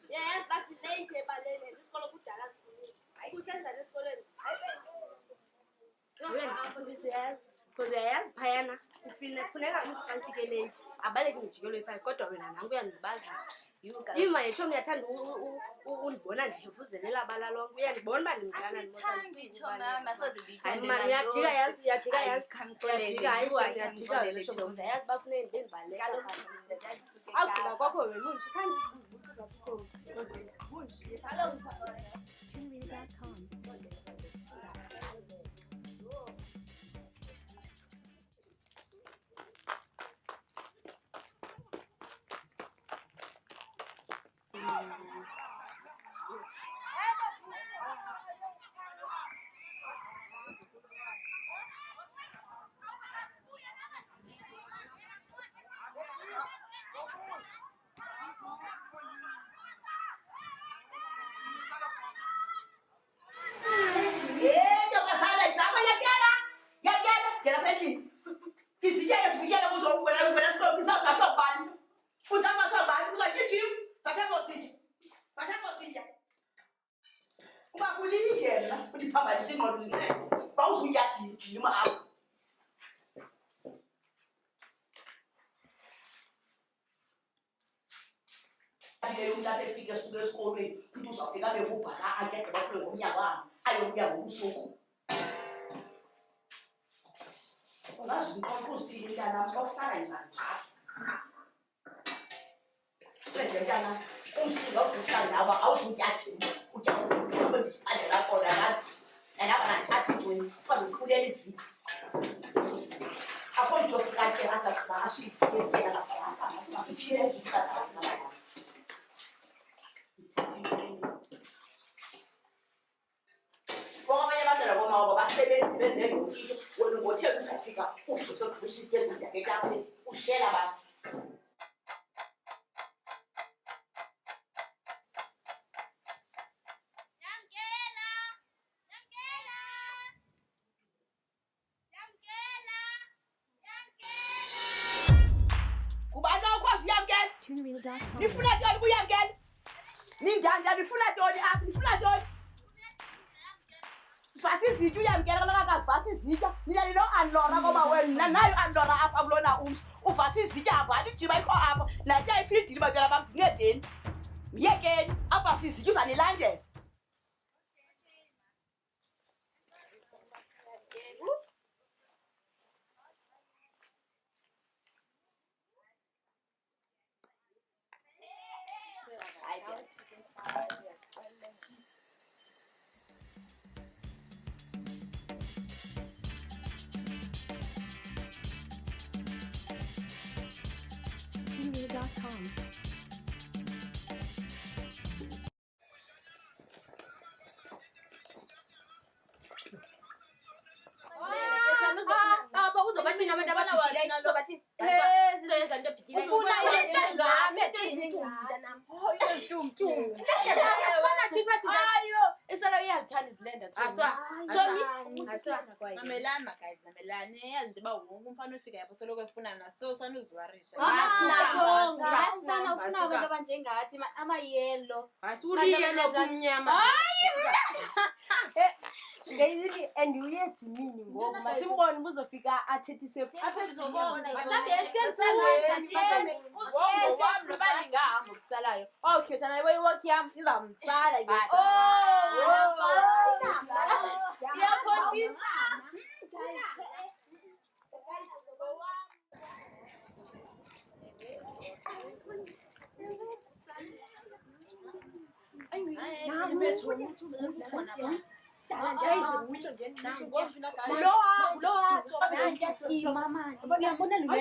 Yes, basi late balele. Isikolo kudala sifunile. Kusenza lesikolweni. Because uyayazi phayana kufuneka umntu xa ufike late abaleke ngijikelo yi-5 kodwa wena nanku uyandibazisa ima yetsho uyathanda undibona ndihefuzelela bala lonke uyandibona uba ndimngakanani uyadika yazi uyadika uyayazi uba funeka ndibe ndibaleka awugqiba kwakho wena unje Nifuna ntoni kuyamkela? Ninjani njani nifuna ntoni apha? Nifuna ntoni? Vasizitya uyamkela kaloku akazivasizitya. Nina nino-Andora ngoba wena nayo Andora apha kulona umzi. Uvasizitya apha alijima ikho apha. Nasiyayifidile bantwana bam ndincedeni. Myekeni apha sizitya uzanilandela. Gmail.com. Uzobathini abantu ababhikileyo? Uzobathini? Sizoyenza into ebhikileyo. Ufuna into zami ezintumntanam. Iztumtu. Ayo, isolo iyazithanda izilenda Mamelana guys, mamelana. Yazi ba wonke umfana ofika yapho soloko efuna naso sanuzwarisha. Umfana ufuna abantu abanjengathi amayelo. Asuliyelo kumnyama. Ngayilithi and uye ejimini ngoku masimbone ubuzofika athethise apha Uzobona. balingahamba kusalayo. Okay, thana iwork yam izamtsala Mama, uyabona lo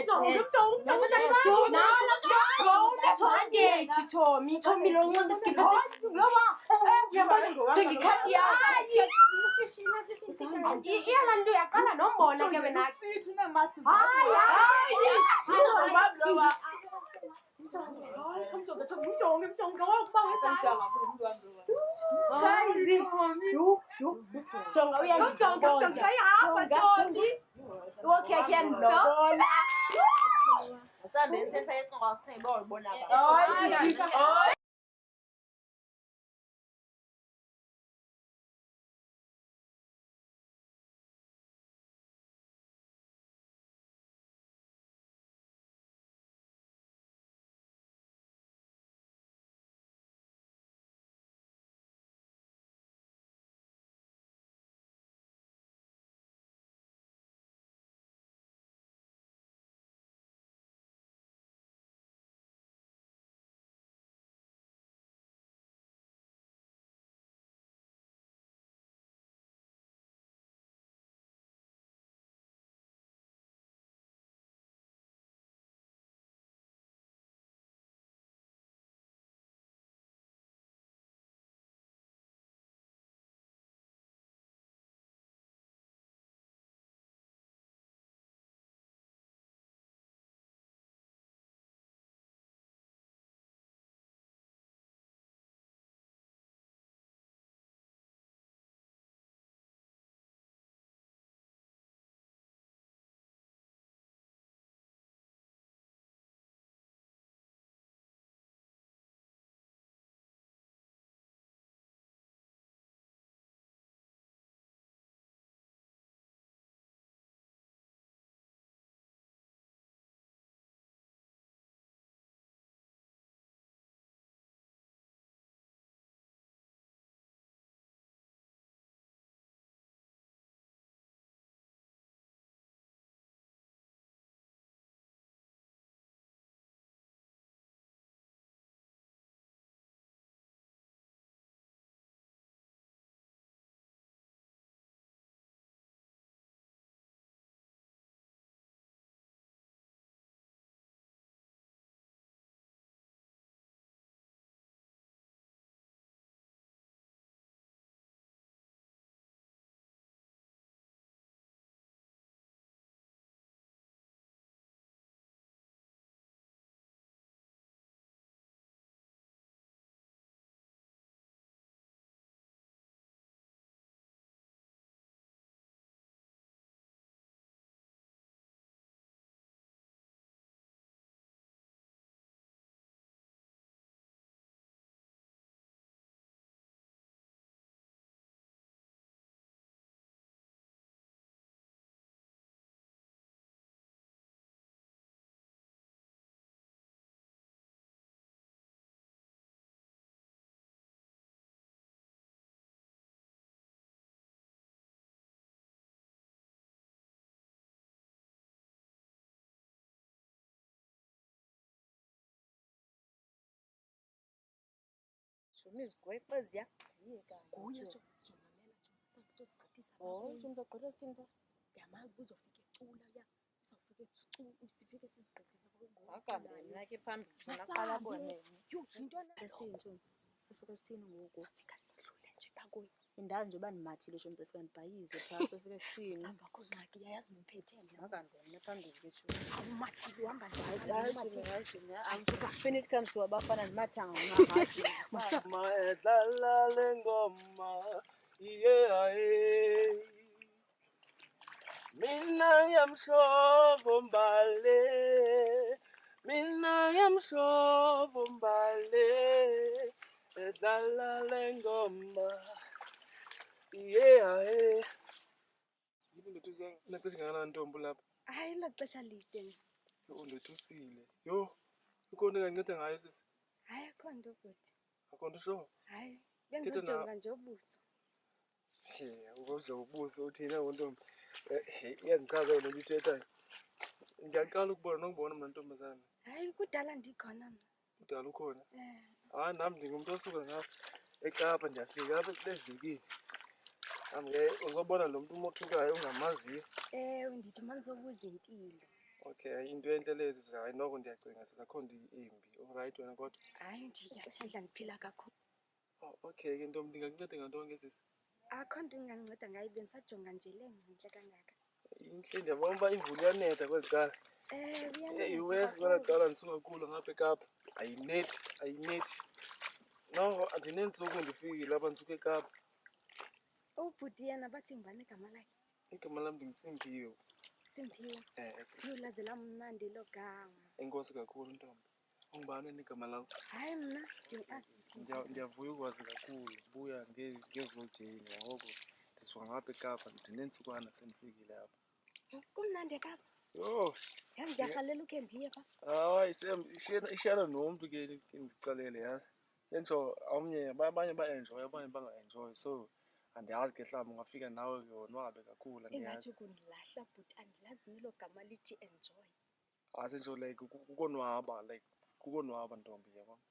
iyalanto uyaqala nombona ke wena jonga okay kuyandibona Asambeni senifake ixoxa sithenge bawulibona ba. Shumi izigweqezi yaqhiyeka. Kuye jomamela sosiqhathisa Uzogqitha sinto. yamazi uzofika ecula ya uzofika sifike siziqhathisa Akambe mina ke phambili Masali. naqala bona. yinto Esithini? Sifika sithini ngoku? safika sidlule nje bakuyo Indawo nje banimathile shome sifika nibhayize phakathi sifike sithini? samba konqaki yayazi mphethele Akambe mina phambili kethu. awumathile uhamba When it comes to abafana nimathanga ngahathi. Edlala lengoma yeah mina yamshovo mbale edlala lengoma yeah yini ndothi naxesha ngana ntombi lapha hayi laxesha lide undethusile yo ukhona enganceda ngayo sisi hayi akho nto bhuti akho nto sho hayi bengizojonga nje ubuso ukuze ubuso uthina ngontombi iyandichaza yona into ithethayo ngiyaqala ukubona nokubona mna ntombazana hayi kudala ndikhona mna udala ukhona hayi nam ndingumntu osuka ngapha eKapa ndiyafika apha kule vekini Amke uzobona lo muntu umothukayo ungamaziyo. Ewe ndithi manizobuza impilo. Okay, into enhle lezi hayi noko ndiyacinga sizakhonda imbi. Alright wena kodwa. Hayi ndiyadla ndiphila kakhulu. Oh, okay ke ntombi ndingakunceda ngantoni ngesisi? Akho nto inganceda ngayo bendisajonga nje le ngintle kangaka. Inhle ndiyabona uba imvula iyanetha kweli cala. US kwela cala ndisuka kulo ngapha eKapa. Ayinethi. No, andinentsuku ndifikile apha ndisuka eKapa. Ubhuti yena bathi ngibani igama lakhe? Igama lam ndinguSimphiwe. Simphiwe. Yolaze lamnandi lo gama. Enkosi kakhulu ntombi. Ungubani wena igama lakho? Hayi mna ndingazi. Ndiyavuya ukwazi kakhulu. Buya ngezoljeni ngoko ndisuka ngapha eKapa ndinentsukwana sendifikile apha. Kumnandi eKapa. Yho, yazi ndiyarhalela ukhe ndiye pha. hayi ishiyana nomntu ke ndicalele yazi. Njentsho omnye abanye ba-enjoy abanye banga-enjoy so andiyazi ke mhlawumbi ungafika nawe yonwabe kakhulu andiyazi. Ingathi ukundilahla bhuti andilazi nelo gama lithi enjoy. Asintsho like kukonwaba ntombi yabona.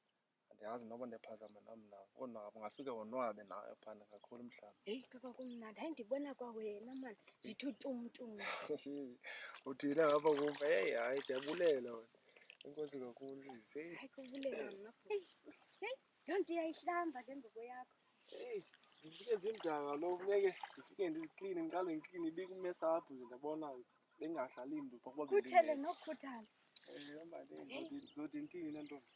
Andiyazi noba ndiyaphazama nam nawe konwaba ungafika wonwabe nawe phana kakhulu mhlawumbi. Heyi kaba kumnandi hayi ndibona kwawena mani zithi tumtum. Uthina ngapha kum hayi ndiyabulela wena. Enkosi kakhulu sisi. Hayi kubulela mna. Heyi loo nto iyayihlamba ke ngubo yakho. Hey, ndifike zimdaka lo ngeke ndifike ndizikline ngiqale ngikline ibike umesa apho nje ndabona bengahlali mntu phokuba Khuthele nokukhuthala. hamba ndizothi ntini le ntombi.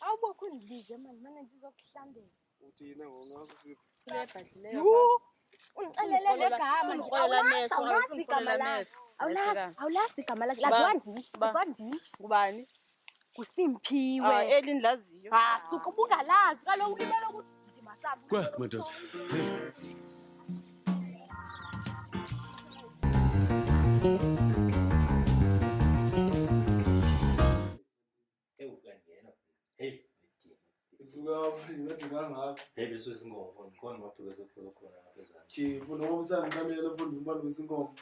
Awubokho ndibize mani mane ndizokuhlambela. Uthina ngongasi Undixelele le gama. Awulazi igama lakhe. Awulazi igama lakhe. Laziwa ndim. Ngubani? NguSimphiwe. Eli ndilaziyo. Suka ubungalazi kaloku ulibele ukuthi masambu. Kwa madoda. isuka ndingadinga ngapha Baby singoma ngikona maduka sokhona khona lapha ezantsi. jibu noma ubusangiqamela fundi umbani wesinkomo.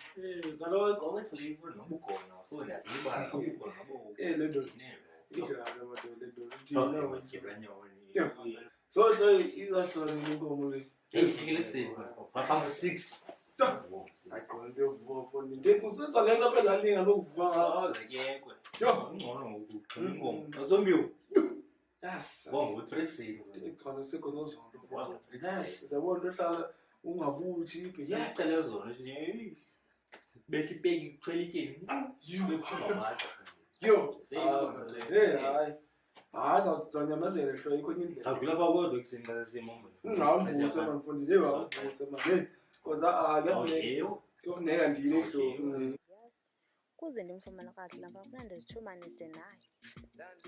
Kaloku awuthi imfundo ngobugona ufunda ibala ngobugona ngabo. Le ndoda Injalo. injalo madoda le ndoda uthina Ngiyabanyoni. so izahlala nenkomo le. Hey, fikile kuseni. Past 6. Ayikhona into yokuvuka foni ndithi usenza le nto apha elalini ngalokuvuka ngapha. Awuzekekwe. Ungcono ngoku inkomo. Azombiwo. Yes. Bongo utrexini. Ikhona sekhona zonke. Bongo Yes, utrexini. yabona into ehlala ungabuthi ibhizinisi. Yacela zona nje. Bethi peki kuthwelitini. Yiyo manje. Yo. Hayi. Zawunyamazela hlo ikho enye indlela. Akula bakodwa kuseni kasemombo. Ungavuse mfundile wavuse manje. Koza kuyafuneka ndile hlo. Kuze ndimfumane kakuhle lapha kufuna ndizithumanise naye.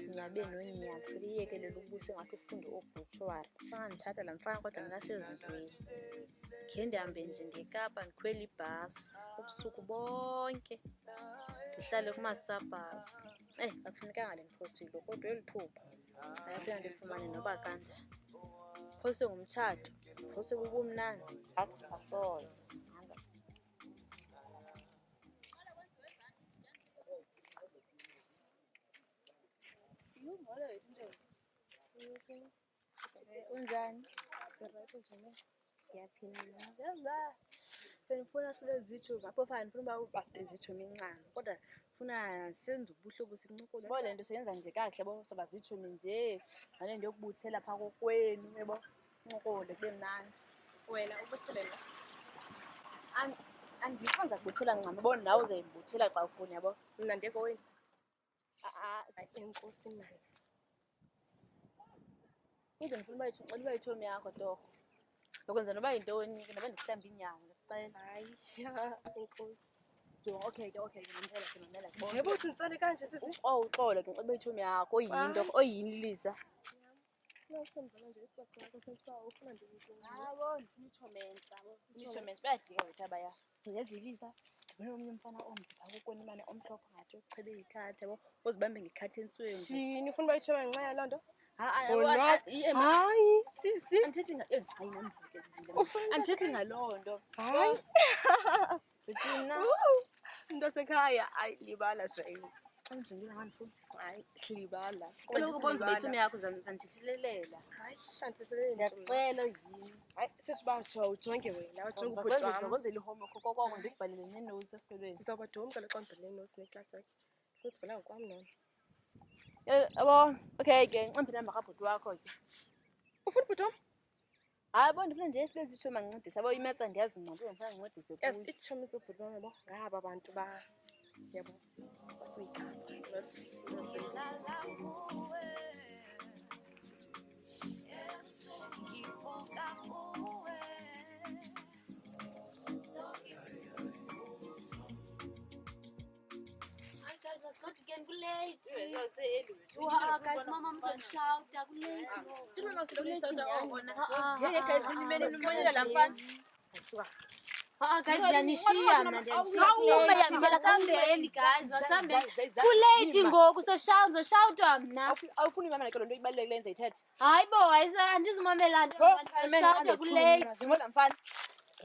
Nyabe nonyaka liyekelela ubuso ngathi ufunde obhutuary. Sangandithatha la mfana kodwa ngasezintweni. Ngeke ndihambe nje ngeKapa ndikhwela ibhasi ubusuku bonke. Ndihlale kuma-suburbs. Akufunekanga ndimphosile kodwa elithuba. Ayaphinda ndifumane noba kanjani. Phose ngumtshato, phose bubumnandi. Asoze. Unjani? Ngiyaphila na. Bengifuna sibe zitsho ngapho fana ngifuna uba basizitsho mincane. Kodwa ufuna senze ubuhlobo sincokole. Bo lento seyenza nje kahle bo soba zitsho nje. Ngale nto yokubuthela pha kokwenu yebo. Sincokole kube mnandi. Wena ubuthelela. Andikwanza kubuthela ncane bo nawe uzayibuthela xa ufuna yabo. Mna ndeko wena. Enkosi mani. Kuze ngifuna uba itshomi yakho torho. Lokwenza noba yintoni ke noba ndikuhlamba inyama ngicela. Hayi enkosi. Okay, ngimamela. Yebo uthi ntsale kanje sisi. Uxolo ke ngicela itshomi yakho oyini Lisa. Uyasenzela nje isibakho senhlobo ufuna ndikuthi. Yabo ngitshomentsha. Ngitshomentsha bayadinga ukuthi abaya. Ngiyazilisa. Ngibona omnye umfana omdipha kokweni imane omhlophe ngathi uchebe ikhathi yabo. Uzibambe ngekhathi ensweni. Shini ufuna bayitshoma ngenxa yaloo nto? Hayi sisi andithethi hayi nambhekezile andithethi ngaloo nto Hayi thina into sekhaya ayilibala shayini. Anjengile ngandifuna. Hayi, hlibala. Kaloku bonza uba ithume yakho zandithethilelela. Hayi, hlantiselele ndiyacela yini. Hayi, sethi uba ujonge wena, ujonge ubhuti wam. Ndizokwenzela i-homework koko ndikubhalele nee-notes esikolweni. Ndizawubadumka xa ndibhalele notes neclass work. Futhi bhala ngokwam nona. Yabo, okay ke, ncamphela makabhuti wakho ke. Ufuna ubhuti wam? Hayi, bo ndifuna nje sibe zitshomi andincedise. Yabo imetsa ndiyazi ngcono, ndifuna ndincedise Yazi kuyo. itshomi zobhuti wam yabo, ngaba bantu yabo, basuyikhapha, not Hi guys, let's go again. We're late. Guys, mama must shout. We're late. Guys, ndiyanishiya mna wasambeni guys, wasambeni. Kulate ngoku uzoshoutwa mna. Awufuni imamela ke loo nto ibalulekileyo endizayithetha. Hayi bo, andizumamela nto. Uzoshoutwa kulate. Ndingola mfana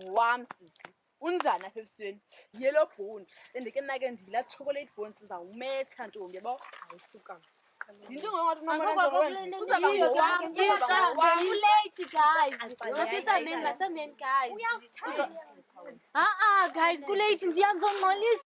ngowam sisi. Unjani apha ebusweni? Yellow bone. Endike nake ndila chocolate bone sizawumetha ntombi yabo. ayisuka. Yinto ngongathi Kulate guys. Ngasemeni guys. Guys, kulate ndiyangizongxolisa.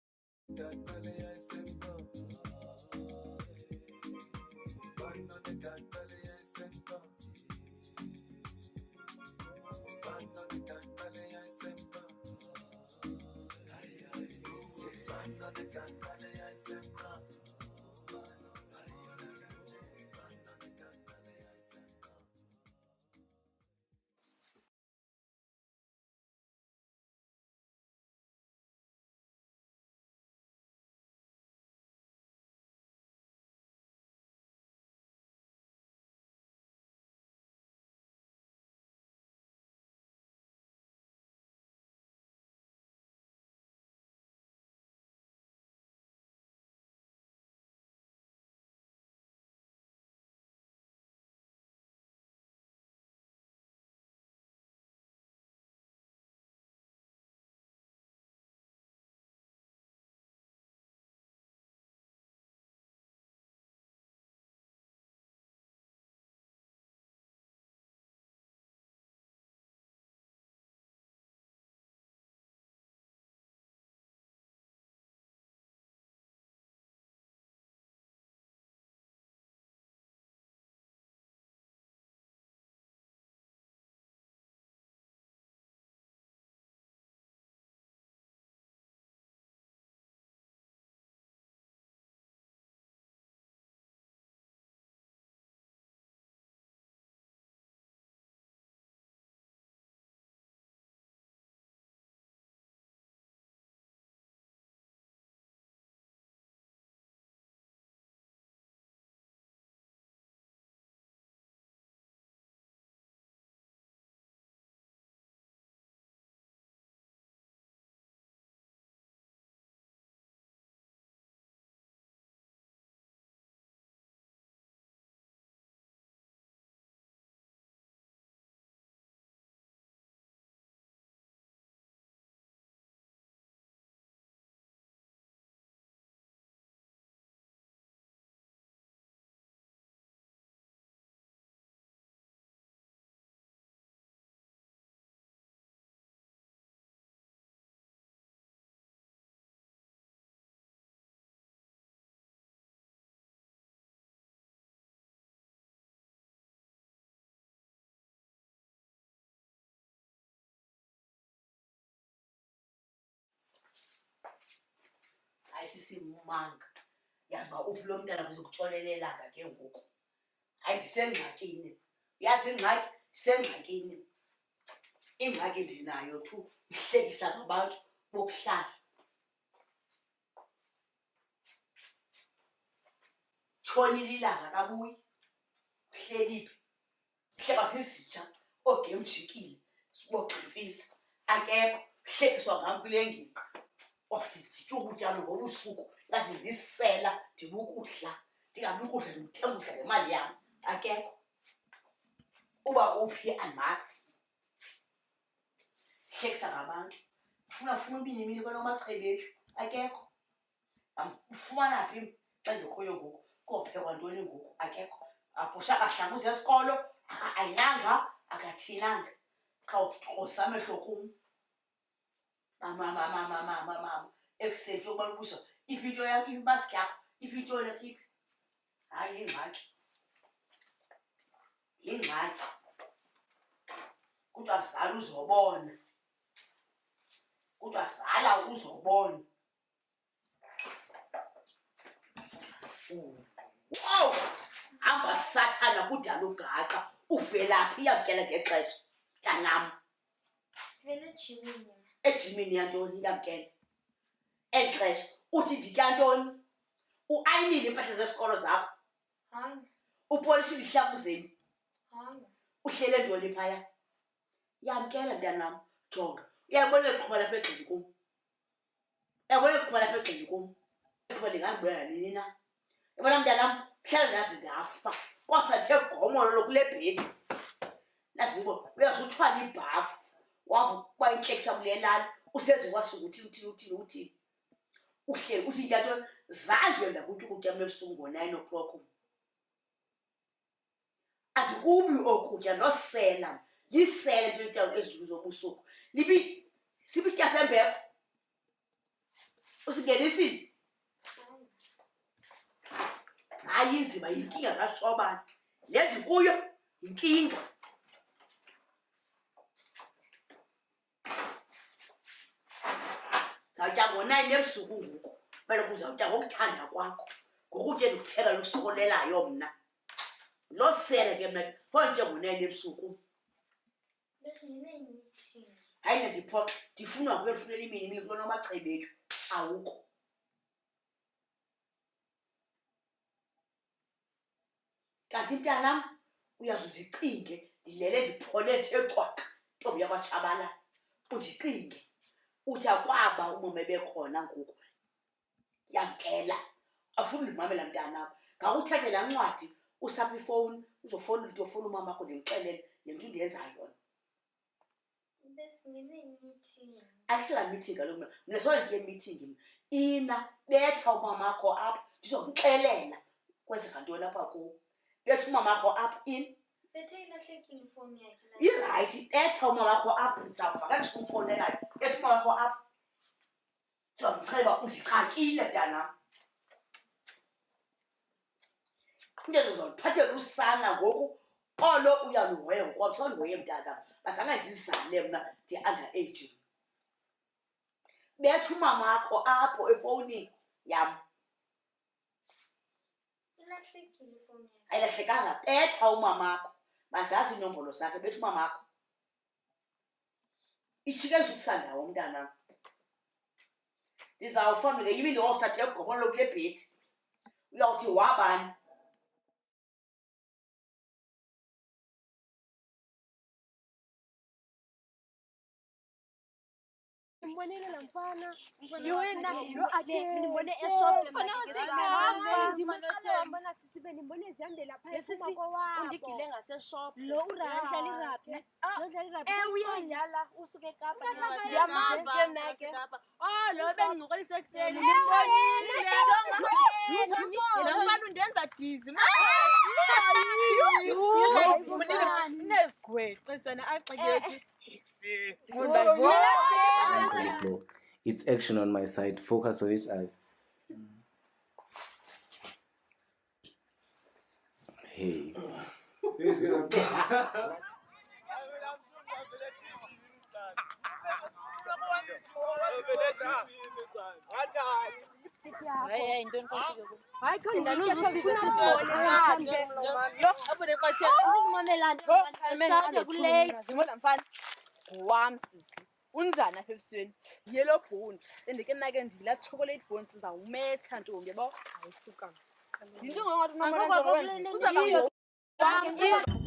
Ayisisimanga yazi uba uphi lo mntana kuzokutshonelelanga ke ngoku. Hayi ndisengxakini, yazi ingxaki ndisengxakini. Ingxaki ndinayo thu ihlekisa ngabantu bokuhlala. Tshonile ilanga kabuyi, uhleliphi? Hleba zizitsha, oogemjikile, bogximfisa, akekho, hlekiswa ngam kule ngiqa. Wafitya ukutya ngobusuku ngaze ndisela ndibukudla, ndingabi ukudla ndimthenga udla ngemali yam, akekho. Uba uphi andimazi. Hlekisa ngabantu. Funa ubini imini kwanomaChebethu, akekho. Ufumana phi xa ndikhoyo ngoku kophekwa ntoni ngoku akekho apusha kahlanguze esikolo ayilanga akathinanga khawuqosa amehlo kum mama ekuseni yokuba lubuso iphi into yakho imaski yakho iphi into nekhiphi hayi yingxaki kuthiwa zala uzobona kuthiwa zala uzobona wow hamba sathana kudala ugaqa uvelaphi iyamkela ngexesha mntanam ejimini yantoni yamkela exesha uthi nditya ntoni uayinile impahla zesikolo zakho upolishile ihlakuzeni uhlele ntoni phaya yamkela mntanam jonga uyabona eqhuba lapha egxini kum eqhuba ndingandibulela nini na yabona mntanam hlala ndazi ndafa kwasathe gomolo kule bhedi nazibo uyazuthwala ibhafu wabuba intlekisa kule lali usezikwashi uthini uhleli uthi ntanto zange ndakuthi ukutya mna ebusuku ngo-9 o'clock andikubi okutya nosela lisele into yotya ezulu zobusuku siphi isitya sembeko usingenisile hayi inzima yinkinga kashobani le ndikuyo yinkinga zawutya ngo-9 ebusuku ngoku kaloku uzawutya ngokuthanda kwakho ngokutya endikutheka lukusokolelayo mna losela ke mna phonje ngo-9 ebusuku hayi ndiphoxa ndifunwa kube lifunela imini kulona amachebethu awukho kanti mntanam uyazuzicinge ndilele ndiphole ethe cwaka ntombi yakwatshabalala undicinge uthi akwaba ubume bekhona ngoku yamkela afuni ndimamela mntanam ngakuthathe laa ncwadi usapha ifowuni uzofowunela into yofowuna umama akho ndimxelele le nto undiyenzayo yona ayisela-meeting kaloku mna sonke emeeting ina betha umama akho apha ndizomxelela kwenzeka ntoni apha kuwo betha umama akho apha in irayithi betha umama akho apha ndizawuva kandisho umfowunelayo betha umama akho apha ndizomxelela uba undixakile mntanam into ezozondiphathela usana ngoku olo uyaluhoya ngokwam sondihoye mntanam bazange ndizale mna ndi-underage betha umama akho apho efowunini yam ayilahlekanga betha umama akho bazazi iinombolo zakhe betha umama akho itshikeza ukusandawo mntanam ndizawufana nge yimi ndiwosathe egomolo kule bhedi uyawuthi wabani Mbonile la mfana Yona lo ake mbone eshop mfana wasekapa mbona sisibe nimbone ezihambela phaya kuma kwawabo undigile ngaseshop lo udlala iraphi udlala iraphi uyadlala usuke eKapa Ndiyamazi ke mna ke lo bengincokolisa ekuseni ngimbonile lo mfana undenza dizzy nezigweqe sana axikethi flow. It's action on my side. Focus on it. Hey. Hey, don't confuse. hayi khona ndifuna Zimola mfana ngowam sisi unjani apha ebusweni yellow bone endike nake ndila chocolate bone sizawumetha ntombi yabo ayisuka yinto ngokwathi nomona nje uzaba